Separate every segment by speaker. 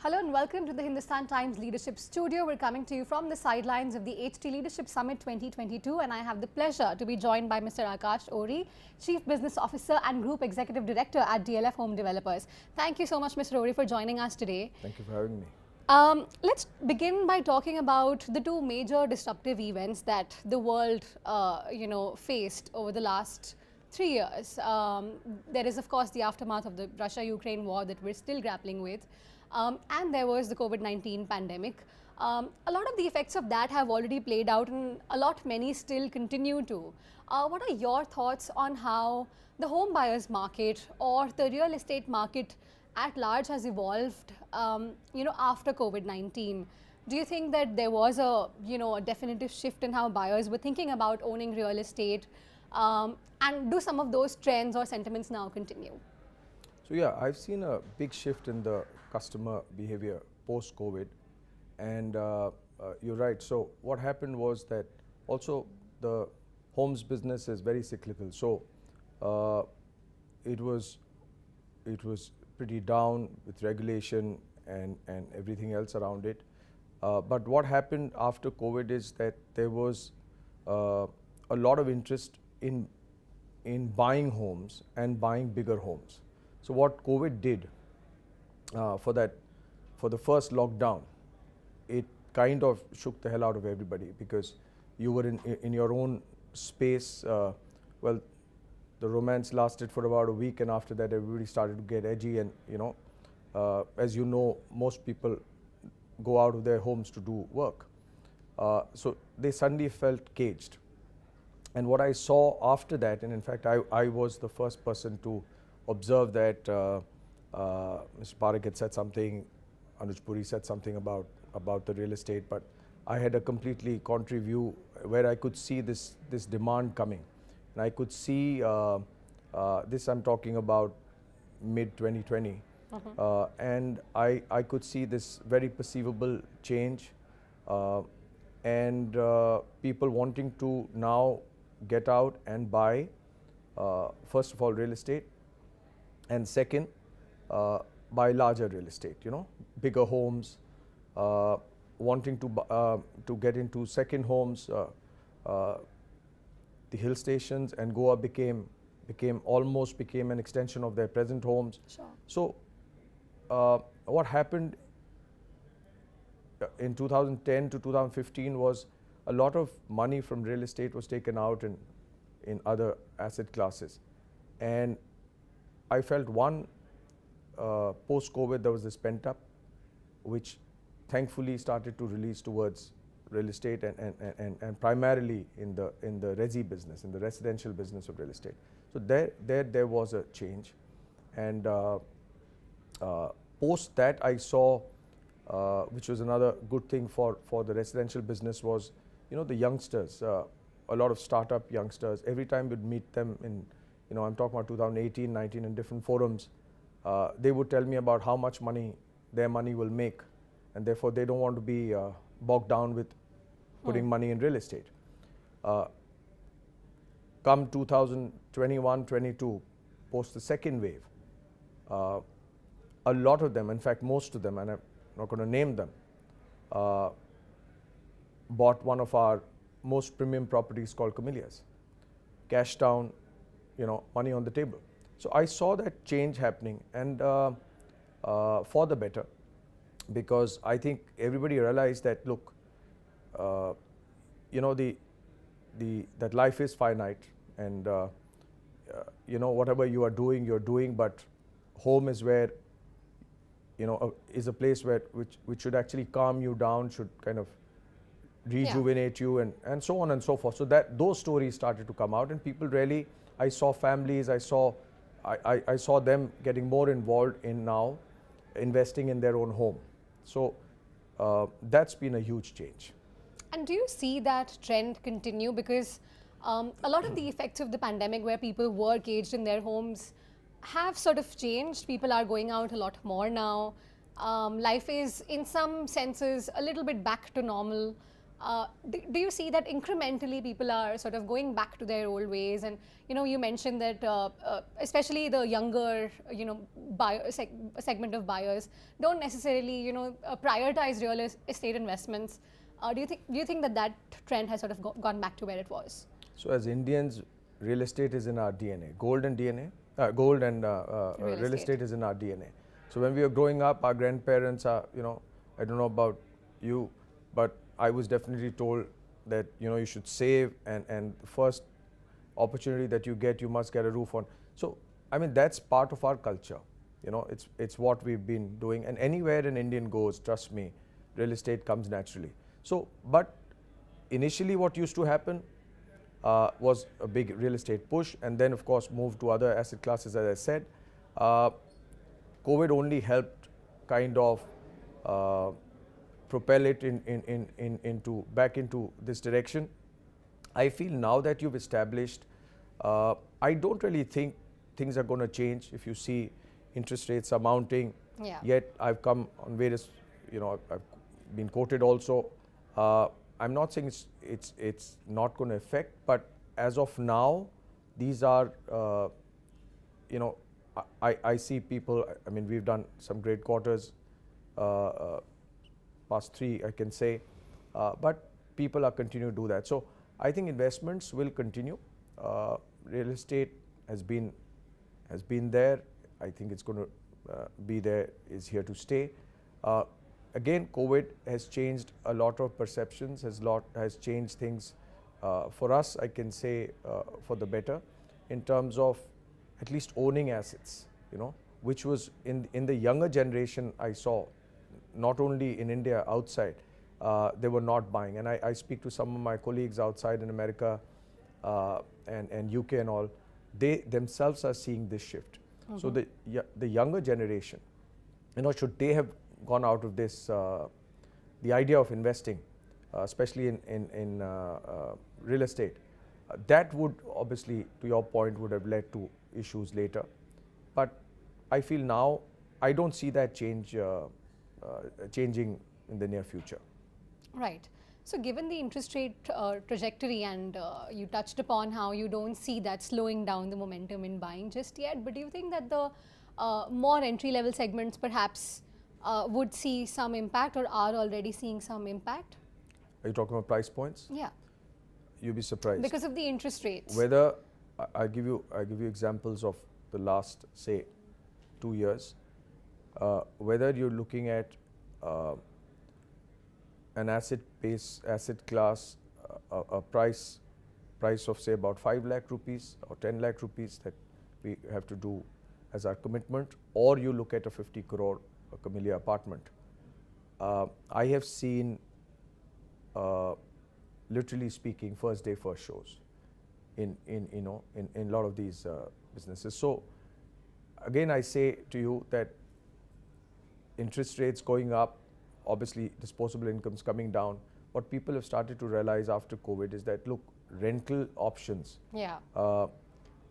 Speaker 1: Hello and welcome to the Hindustan Times Leadership Studio. We're coming to you from the sidelines of the HT Leadership Summit 2022, and I have the pleasure to be joined by Mr. Aakash Ohri, Chief Business Officer and Group Executive Director at DLF Home Developers. Thank you so much, Mr. Ohri, for joining us today.
Speaker 2: Thank you for having me.
Speaker 1: Let's begin by talking about the two major disruptive events that the world, faced over the last 3 years. There is, of course, the aftermath of the Russia-Ukraine war that we're still grappling with. And there was the COVID-19 pandemic. A lot of the effects of that have already played out, and many still continue to. What are your thoughts on how the home buyers market or the real estate market at large has evolved, after COVID-19? Do you think that there was a definitive shift in how buyers were thinking about owning real estate? And do some of those trends or sentiments now continue?
Speaker 2: So yeah, I've seen a big shift in the customer behavior post-COVID, and you're right. So what happened was that also the homes business is very cyclical. So it was pretty down with regulation and everything else around it. But what happened after COVID is that there was a lot of interest in buying homes and buying bigger homes. So what COVID did for the first lockdown, it kind of shook the hell out of everybody, because you were in your own space. Well, the romance lasted for about a week, and after that everybody started to get edgy, and as you know, most people go out of their homes to do work. So they suddenly felt caged. And what I saw after that, and in fact I was the first person to observe that, Mr. Parekh had said something, Anuj Puri said something about the real estate, but I had a completely contrary view where I could see this demand coming. And I could see this, I'm talking about mid-2020, and I could see this very perceivable change, and people wanting to now get out and buy, first of all, real estate, and second, buy larger real estate, bigger homes, wanting to get into second homes. The hill stations and Goa became an extension of their present homes.
Speaker 1: Sure.
Speaker 2: So what happened in 2010 to 2015 was a lot of money from real estate was taken out in other asset classes. And I felt post-COVID there was this pent up, which thankfully started to release towards real estate and primarily in the resi business, in the residential business of real estate. So there was a change, and post that I saw, which was another good thing for the residential business, was the youngsters, a lot of startup youngsters. Every time we'd meet them in, I'm talking about 2018, 19 in different forums, they would tell me about how much money their money will make, and therefore they don't want to be bogged down with putting money in real estate. Come 2021-22, post the second wave, a lot of them, in fact most of them, and I'm not going to name them, bought one of our most premium properties called Camellias, cash down, money on the table. So I saw that change happening, and for the better, because I think everybody realized that, look, that life is finite, and whatever you are doing, you're doing, but home is where, is a place which should actually calm you down, should kind of rejuvenate you, and so on and so forth. So that those stories started to come out, and people really, I saw families, I saw them getting more involved in now investing in their own home. So that's been a huge change.
Speaker 1: And do you see that trend continue? Because a lot of the effects of the pandemic, where people were caged in their homes, have sort of changed. People are going out a lot more now. Life is, in some senses, a little bit back to normal. Do you see that incrementally people are sort of going back to their old ways? And you mentioned that especially the younger segment of buyers don't necessarily prioritize real estate investments. Do you think that trend has sort of gone back to where it was?
Speaker 2: So as Indians, real estate is in our DNA. Gold and real estate is in our DNA. So when we were growing up, our grandparents are, I don't know about you, but I was definitely told that, you should save, and the first opportunity that you get, you must get a roof on. So, I mean, that's part of our culture. It's what we've been doing, and anywhere an Indian goes, trust me, real estate comes naturally. So, but initially what used to happen was a big real estate push, and then of course moved to other asset classes, as I said. COVID only helped kind of propel it back into this direction. I feel now that you've established, I don't really think things are going to change. If you see interest rates are mounting, yet I've come on various, I've been quoted also. I'm not saying it's not going to affect, but as of now, these are, I see people, I mean, we've done some great quarters, past 3, I can say, but people are continuing to do that. So I think investments will continue. Real estate has been there. I think it's going to be there, is here to stay. Again, COVID has changed a lot of perceptions, has changed things for us, I can say, for the better, in terms of at least owning assets, which was in the younger generation I saw, not only in India, outside, they were not buying. And I speak to some of my colleagues outside in America and UK and all, they themselves are seeing this shift. Mm-hmm. So the younger generation, should they have gone out of this, the idea of investing, especially in real estate, that would obviously, to your point, would have led to issues later. But I feel now, I don't see that changing in the near future.
Speaker 1: Right. So given the interest rate trajectory, and you touched upon how you don't see that slowing down the momentum in buying just yet, but do you think that the more entry-level segments perhaps would see some impact, or are already seeing some impact?
Speaker 2: Are you talking about price points?
Speaker 1: Yeah.
Speaker 2: You'll be surprised.
Speaker 1: Because of the interest rates.
Speaker 2: Whether, I give you examples of the last, say, 2 years. Whether you're looking at an asset class, a price of say about 5 lakh rupees or 10 lakh rupees that we have to do as our commitment, or you look at a 50 crore Camellia apartment. I have seen, literally speaking, first day, first shows in a lot of these businesses. So again, I say to you that interest rates going up, obviously disposable incomes coming down. What people have started to realize after COVID is that, look, rental options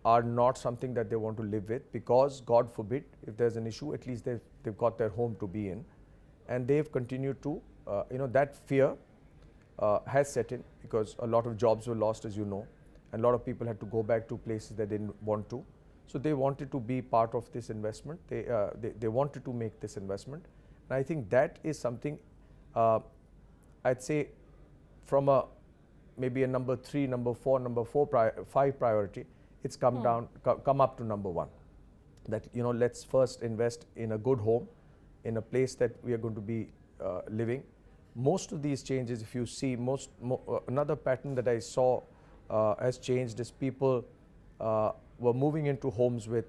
Speaker 2: are not something that they want to live with, because God forbid, if there's an issue, at least they've got their home to be in. And they've continued to, that fear has set in, because a lot of jobs were lost, as you know, and a lot of people had to go back to places that they didn't want to. So they wanted to be part of this investment. They wanted to make this investment. And I think that is something, I'd say, from maybe a number 3, number 4, 5 priority, it's come up to number 1. That, let's first invest in a good home, in a place that we are going to be living. Most of these changes, if you see, another pattern that I saw has changed is people were moving into homes with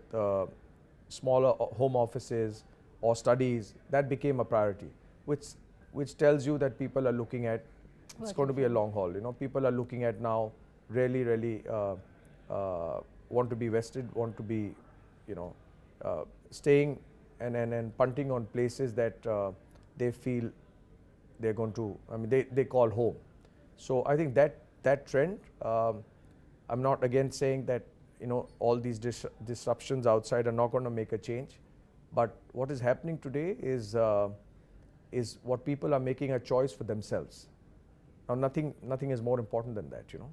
Speaker 2: smaller home offices or studies. That became a priority, which tells you that people are looking at, it's going to be a long haul. People are looking at now, really want to be vested, want to be, staying and punting on places that they feel they're going to, they call home. So I think that trend, I'm not again saying that, all these disruptions outside are not going to make a change. But what is happening today is what people are making a choice for themselves. Now nothing is more important than that, you know.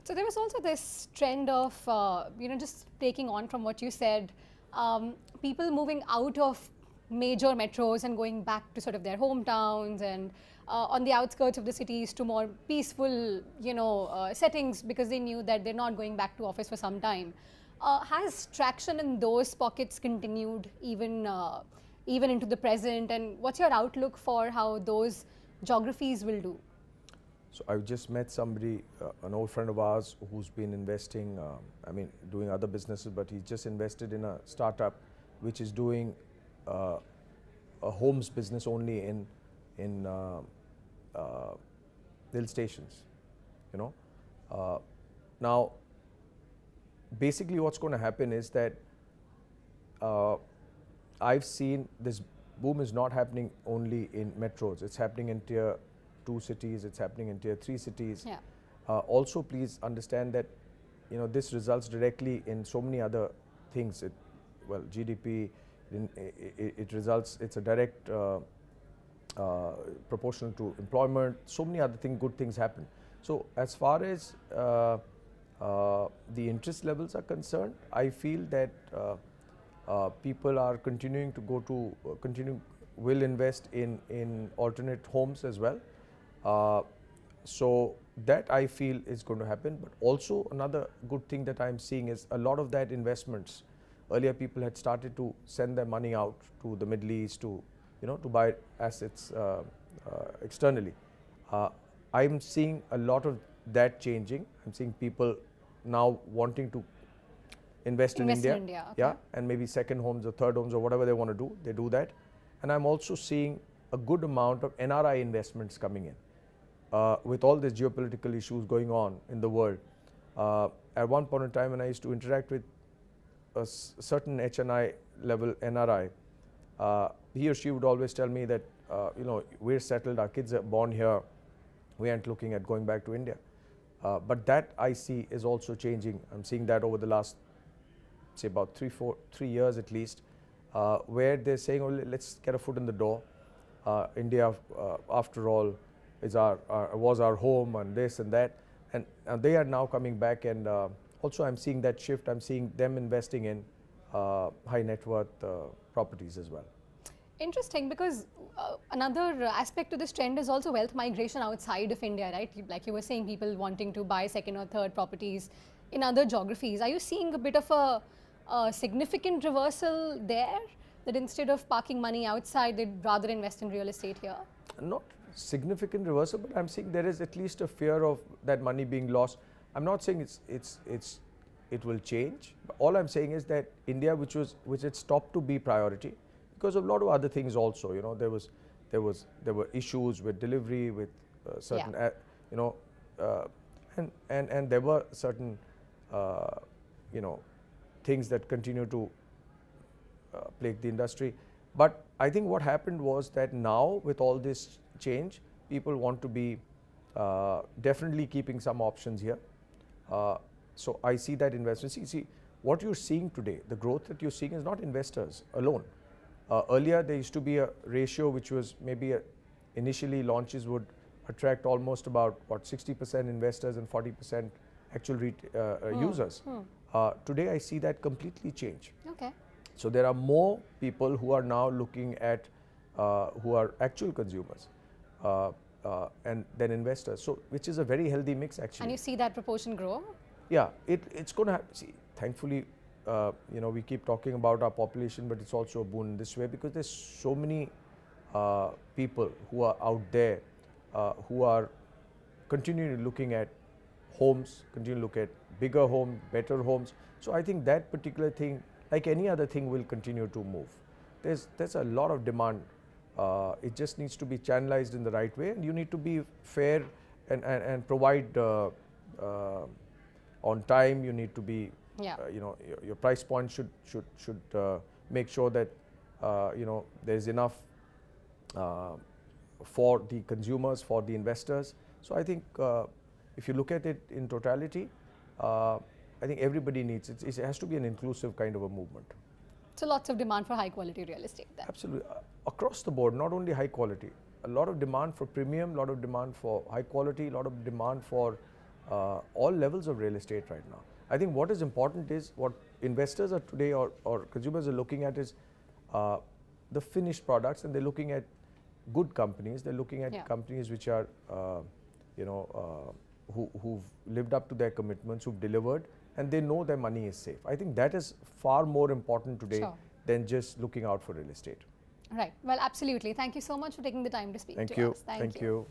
Speaker 1: So there was also this trend of, just taking on from what you said, people moving out of major metros and going back to sort of their hometowns and on the outskirts of the cities to more peaceful, settings, because they knew that they're not going back to office for some time. Has traction in those pockets continued even into the present, and what's your outlook for how those geographies will do?
Speaker 2: So I've just met somebody, an old friend of ours, who's been investing, doing other businesses, but he's just invested in a startup which is doing a homes business only in hill stations, you know. Now, basically what's going to happen is that I've seen this boom is not happening only in metros. It's happening in tier 2 cities, it's happening in tier 3 cities.
Speaker 1: Yeah.
Speaker 2: Also, please understand that, this results directly in so many other things. GDP, it results, it's a direct proportional to employment. So many other good things happen. So as far as the interest levels are concerned, I feel that people are continuing to will invest in alternate homes as well. So that I feel is going to happen. But also another good thing that I'm seeing is a lot of that investments. Earlier people had started to send their money out to the Middle East to buy assets externally. I'm seeing a lot of that changing. I'm seeing people now wanting to invest in India.
Speaker 1: Okay.
Speaker 2: Yeah, and maybe second homes or third homes or whatever they want to do, they do that. And I'm also seeing a good amount of NRI investments coming in. With all these geopolitical issues going on in the world, at one point in time when I used to interact with a certain HNI level NRI, he or she would always tell me that, we're settled, our kids are born here, we aren't looking at going back to India. But that I see is also changing. I'm seeing that over the last, say, about 3 years at least, where they're saying, oh, let's get a foot in the door. India, after all, was our home and this and that. And they are now coming back, and also I'm seeing that shift. I'm seeing them investing in high net worth properties as well.
Speaker 1: Interesting, because another aspect to this trend is also wealth migration outside of India, right? Like you were saying, people wanting to buy second or third properties in other geographies. Are you seeing a bit of a significant reversal there, that instead of parking money outside, they'd rather invest in real estate here?
Speaker 2: Not significant reversal, but I'm seeing there is at least a fear of that money being lost. I'm not saying it will change. But all I'm saying is that India, which had stopped to be priority, because of a lot of other things also, there were issues with delivery, with certain, and there were certain, things that continue to plague the industry. But I think what happened was that now with all this change, people want to be definitely keeping some options here. So I see that investment. See, what you're seeing today, the growth that you're seeing is not investors alone. Earlier, there used to be a ratio which was maybe initially launches would attract almost about 60% investors and 40% actual users. Today, I see that completely change.
Speaker 1: Okay.
Speaker 2: So there are more people who are now looking at who are actual consumers and then investors. So which is a very healthy mix actually.
Speaker 1: And you see that proportion grow?
Speaker 2: Yeah, it's going to happen. See, thankfully, we keep talking about our population, but it's also a boon in this way, because there's so many people who are out there who are continually looking at homes, continue to look at bigger homes, better homes. So I think that particular thing, like any other thing, will continue to move. There's a lot of demand. It just needs to be channelized in the right way, and you need to be fair and provide on time. You need to be, your price point should make sure that there's enough for the consumers, for the investors. So I think if you look at it in totality, I think everybody needs it. It has to be an inclusive kind of a movement.
Speaker 1: So lots of demand for high quality real estate then.
Speaker 2: Absolutely, across the board, not only high quality. a lot of demand for premium, a lot of demand for high quality, a lot of demand for all levels of real estate right now. I think what is important is what investors are today or consumers are looking at is the finished products, and they're looking at good companies. They're looking at companies which are, who've lived up to their commitments, who've delivered, and they know their money is safe. I think that is far more important today than just looking out for real estate.
Speaker 1: Right. Well, absolutely. Thank you so much for taking the time to speak to us.
Speaker 2: Thank you.